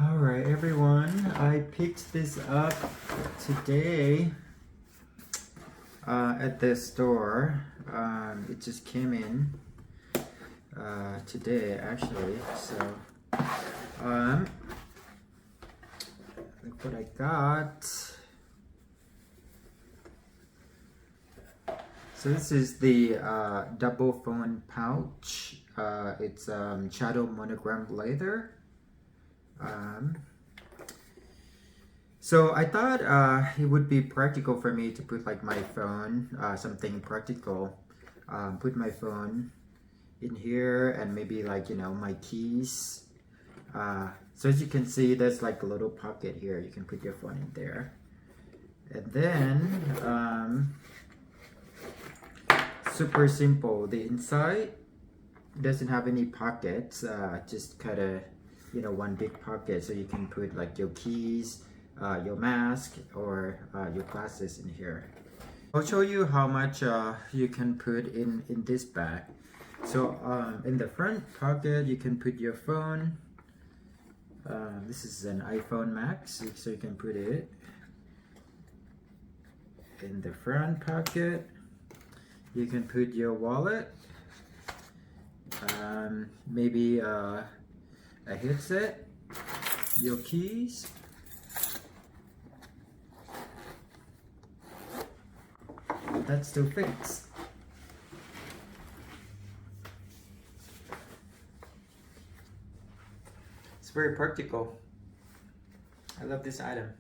Alright everyone, I picked this up today at the store. It just came in today actually, so look what I got. So this is the double phone pouch. It's shadow monogram leather. So I thought it would be practical for me to put like my phone, something practical. Put my phone in here and maybe like, you know, my keys. So as you can see, there's like a little pocket here. You can put your phone in there. And then, super simple. The inside doesn't have any pockets, just kind of, you know, one big pocket, so you can put like your keys, your mask, or your glasses in here. I'll show you how much you can put in this bag. So in the front pocket you can put your phone. This is an iPhone Max, so you can put it in the front pocket. You can put your wallet, maybe a headset, your keys, that still fits. It's very practical. I love this item.